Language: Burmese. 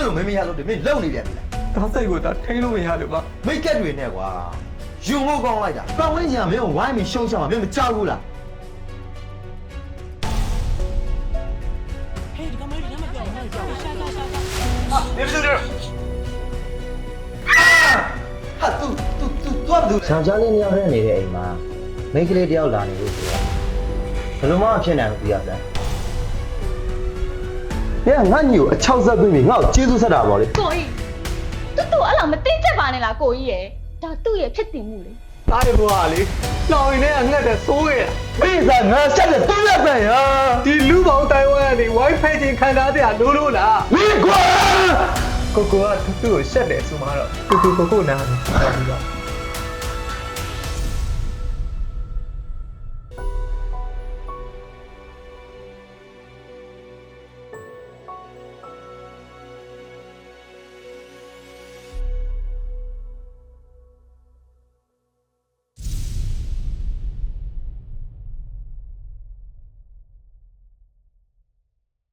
လိုမင်းမရလို့တမင်းလုံနေပြန်ပြီလား ဒါစိတ်ကိုဒါထိန်းလို့မရလို့ပါ မိတ်ကက်တွေနဲ့ကွာယုံဖို့ကောင်းလိုက်တာပတ်ဝန်းကျင်ကမင်းကိုဝိုင်းပြီးရှုံးချမှာမင်းမကြောက်ဘူးလား ဟေးဒီကမေးဒီမှာကြောက်ရှာရှာ နေမစိုးတယ်ဟာတူတော့ဘူး ယောက်ျားလေးနှစ်ယောက်နဲ့နေတဲ့အိမ်မှာမိန်းကလေးတစ်ယောက်လာနေလို့ဆိုတော့ဘယ်လိုမှမဖြစ်နိုင်ဘူးပြရစမ်း ။ငါညီကိုအချောက်ဆက်ပြီးပြီငါ့ကိုကျေးဇူးဆက်တာပေါ့လေ ကိုကြီးတူအဲ့လောက်မသိချက်ပါနဲ့လားကိုကြီးရယ်ဒါသူ့ရဲ့ဖြစ်တည်မှုလေ တားရဘွားလေလောင်ရင်လည်းငှက်တဲ့သိုးရဲ့ ။ပြီးစားငါဆက်တဲ့တူးရက်ပဲရာ ဒီလူပေါင်းတိုင်ဝမ်ကနေ wifi ချင်းခံထားတဲ့လို့လား ။မင်းကွာ ကိုကသူ့ကိုရှက်တယ်ဆိုမှတော့ကိုနားတယ်ပြီးတော့